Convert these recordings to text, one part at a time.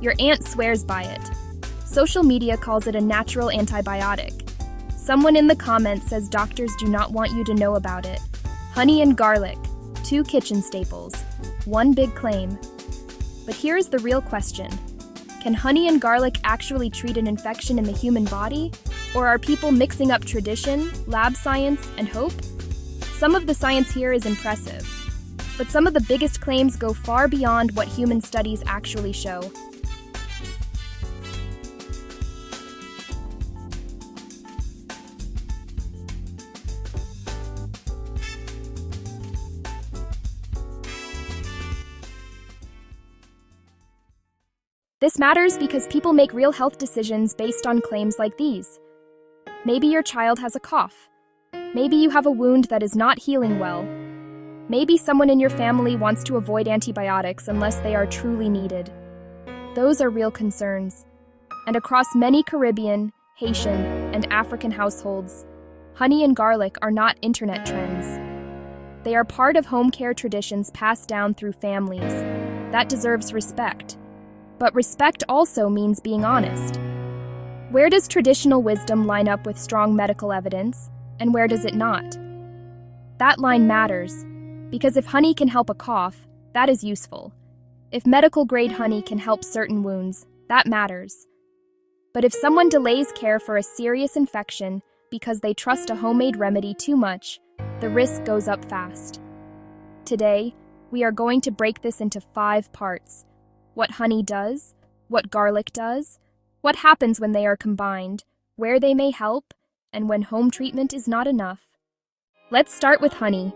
Your aunt swears by it. Social media calls it a natural antibiotic. Someone in the comments says doctors do not want you to know about it. Honey and garlic, two kitchen staples, one big claim. But here's the real question. Can honey and garlic actually treat an infection in the human body? Or are people mixing up tradition, lab science, and hope? Some of the science here is impressive, but some of the biggest claims go far beyond what human studies actually show. This matters because people make real health decisions based on claims like these. Maybe your child has a cough. Maybe you have a wound that is not healing well. Maybe someone in your family wants to avoid antibiotics unless they are truly needed. Those are real concerns. And across many Caribbean, Haitian, and African households, honey and garlic are not internet trends. They are part of home care traditions passed down through families. That deserves respect. But respect also means being honest. Where does traditional wisdom line up with strong medical evidence, and where does it not? That line matters, because if honey can help a cough, that is useful. If medical-grade honey can help certain wounds, that matters. But if someone delays care for a serious infection because they trust a homemade remedy too much, the risk goes up fast. Today, we are going to break this into 5 parts. What honey does, what garlic does, what happens when they are combined, where they may help, and when home treatment is not enough. Let's start with honey.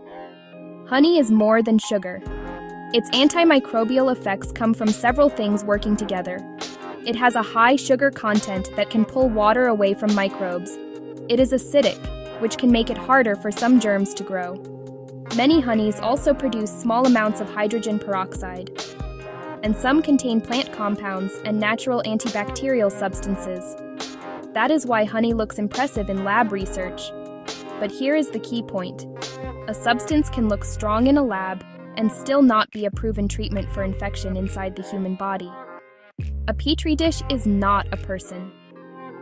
Honey is more than sugar. Its antimicrobial effects come from several things working together. It has a high sugar content that can pull water away from microbes. It is acidic, which can make it harder for some germs to grow. Many honeys also produce small amounts of hydrogen peroxide, and some contain plant compounds and natural antibacterial substances. That is why honey looks impressive in lab research. But here is the key point. A substance can look strong in a lab and still not be a proven treatment for infection inside the human body. A petri dish is not a person.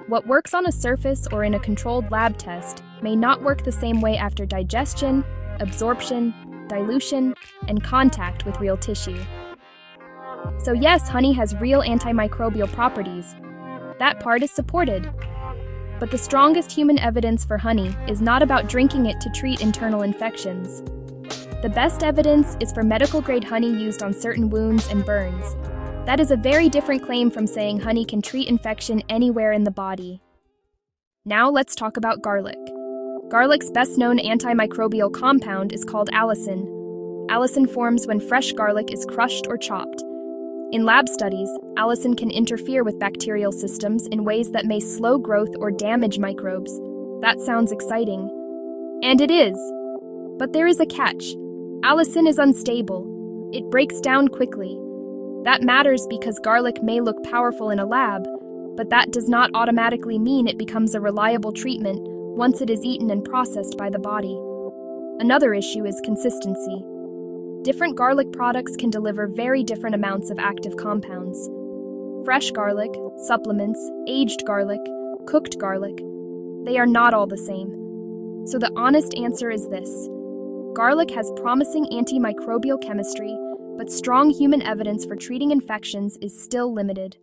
What works on a surface or in a controlled lab test may not work the same way after digestion, absorption, dilution, and contact with real tissue. So yes, honey has real antimicrobial properties. That part is supported. But the strongest human evidence for honey is not about drinking it to treat internal infections. The best evidence is for medical-grade honey used on certain wounds and burns. That is a very different claim from saying honey can treat infection anywhere in the body. Now let's talk about garlic. Garlic's best-known antimicrobial compound is called allicin. Allicin forms when fresh garlic is crushed or chopped. In lab studies, allicin can interfere with bacterial systems in ways that may slow growth or damage microbes. That sounds exciting. And it is. But there is a catch. Allicin is unstable. It breaks down quickly. That matters because garlic may look powerful in a lab, but that does not automatically mean it becomes a reliable treatment once it is eaten and processed by the body. Another issue is consistency. Different garlic products can deliver very different amounts of active compounds. Fresh garlic, supplements, aged garlic, cooked garlic, they are not all the same. So the honest answer is this. Garlic has promising antimicrobial chemistry, but strong human evidence for treating infections is still limited.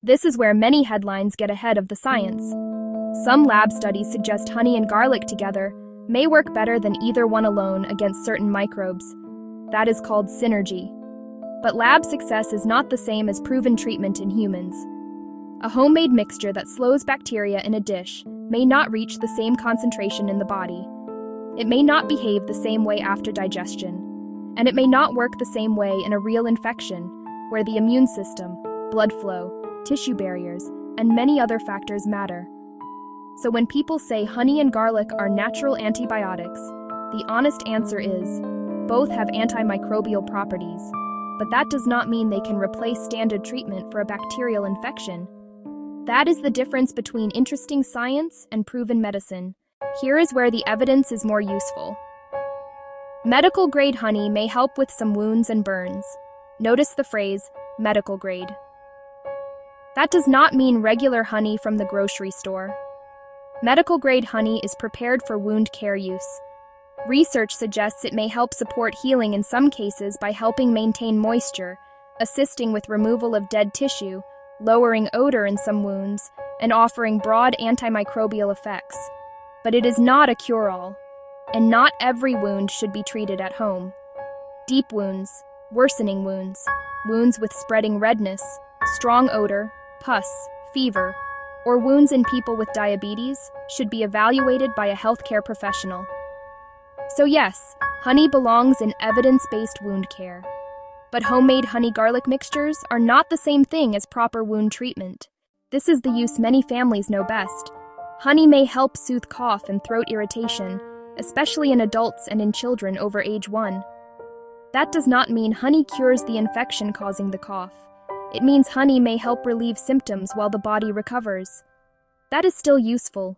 This is where many headlines get ahead of the science. Some lab studies suggest honey and garlic together may work better than either one alone against certain microbes. That is called synergy. But lab success is not the same as proven treatment in humans. A homemade mixture that slows bacteria in a dish may not reach the same concentration in the body. It may not behave the same way after digestion, and it may not work the same way in a real infection, where the immune system, blood flow, tissue barriers, and many other factors matter. So when people say honey and garlic are natural antibiotics, the honest answer is, both have antimicrobial properties, but that does not mean they can replace standard treatment for a bacterial infection. That is the difference between interesting science and proven medicine. Here is where the evidence is more useful. Medical-grade honey may help with some wounds and burns. Notice the phrase, medical grade. That does not mean regular honey from the grocery store. Medical-grade honey is prepared for wound care use. Research suggests it may help support healing in some cases by helping maintain moisture, assisting with removal of dead tissue, lowering odor in some wounds, and offering broad antimicrobial effects. But it is not a cure-all, and not every wound should be treated at home. Deep wounds, worsening wounds, wounds with spreading redness, strong odor, pus, fever, or wounds in people with diabetes should be evaluated by a healthcare professional. So yes, honey belongs in evidence-based wound care. But homemade honey-garlic mixtures are not the same thing as proper wound treatment. This is the use many families know best. Honey may help soothe cough and throat irritation, especially in adults and in children over age 1. That does not mean honey cures the infection causing the cough. It means honey may help relieve symptoms while the body recovers. That is still useful.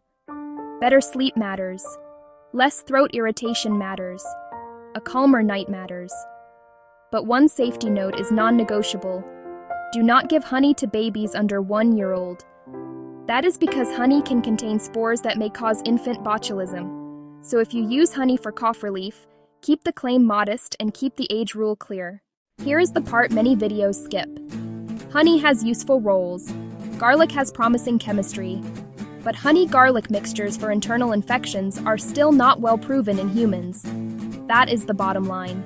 Better sleep matters. Less throat irritation matters. A calmer night matters. But one safety note is non-negotiable. Do not give honey to babies under 1 year old. That is because honey can contain spores that may cause infant botulism. So if you use honey for cough relief, keep the claim modest and keep the age rule clear. Here is the part many videos skip. Honey has useful roles. Garlic has promising chemistry. But honey-garlic mixtures for internal infections are still not well proven in humans. That is the bottom line.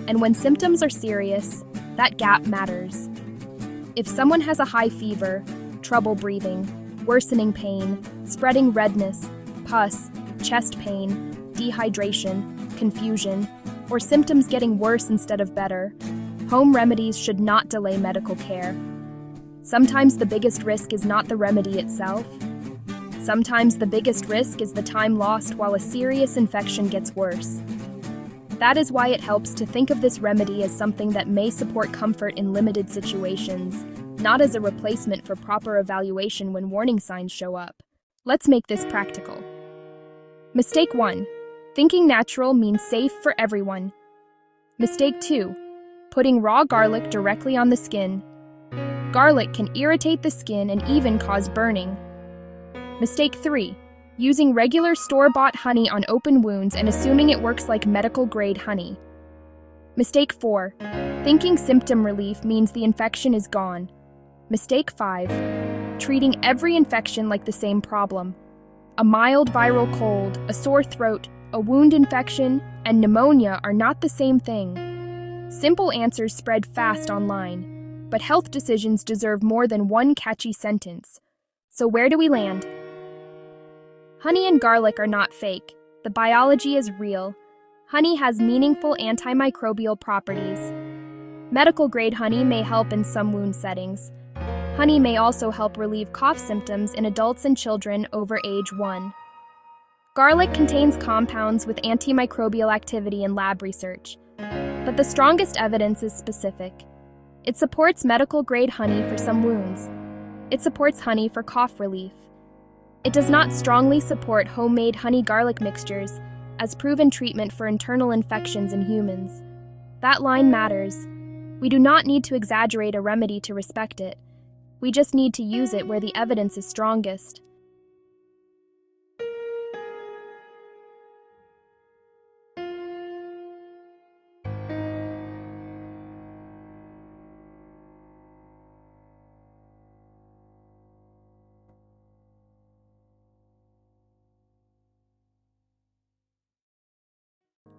And when symptoms are serious, that gap matters. If someone has a high fever, trouble breathing, worsening pain, spreading redness, pus, chest pain, dehydration, confusion, or symptoms getting worse instead of better, home remedies should not delay medical care. Sometimes the biggest risk is not the remedy itself. Sometimes the biggest risk is the time lost while a serious infection gets worse. That is why it helps to think of this remedy as something that may support comfort in limited situations, not as a replacement for proper evaluation when warning signs show up. Let's make this practical. Mistake 1. Thinking natural means safe for everyone. Mistake 2. Putting raw garlic directly on the skin. Garlic can irritate the skin and even cause burning. Mistake 3. Using regular store-bought honey on open wounds and assuming it works like medical-grade honey. Mistake 4. Thinking symptom relief means the infection is gone. Mistake 5. Treating every infection like the same problem. A mild viral cold, a sore throat, a wound infection, and pneumonia are not the same thing. Simple answers spread fast online, but health decisions deserve more than one catchy sentence. So where do we land? Honey and garlic are not fake. The biology is real. Honey has meaningful antimicrobial properties. Medical-grade honey may help in some wound settings. Honey may also help relieve cough symptoms in adults and children over age 1. Garlic contains compounds with antimicrobial activity in lab research, but the strongest evidence is specific. It supports medical-grade honey for some wounds. It supports honey for cough relief. It does not strongly support homemade honey-garlic mixtures as proven treatment for internal infections in humans. That line matters. We do not need to exaggerate a remedy to respect it. We just need to use it where the evidence is strongest.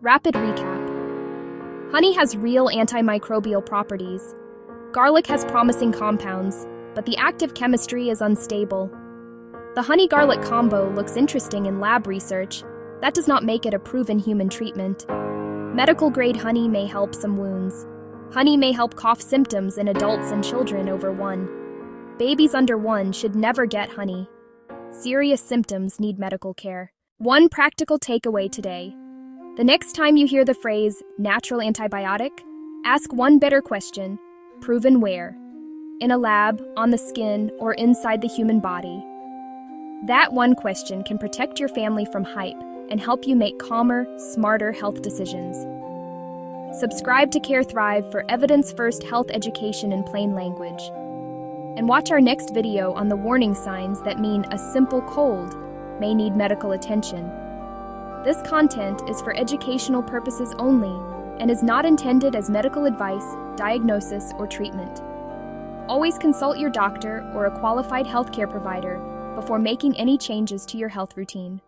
Rapid recap. Honey has real antimicrobial properties. Garlic has promising compounds, but the active chemistry is unstable. The honey-garlic combo looks interesting in lab research. That does not make it a proven human treatment. Medical-grade honey may help some wounds. Honey may help cough symptoms in adults and children over 1. Babies under 1 should never get honey. Serious symptoms need medical care. One practical takeaway today. The next time you hear the phrase, natural antibiotic, ask one better question. Proven where? In a lab, on the skin, or inside the human body? That one question can protect your family from hype and help you make calmer, smarter health decisions. Subscribe to CareThrive for evidence-first health education in plain language. And watch our next video on the warning signs that mean a simple cold may need medical attention. This content is for educational purposes only and is not intended as medical advice, diagnosis, or treatment. Always consult your doctor or a qualified healthcare provider before making any changes to your health routine.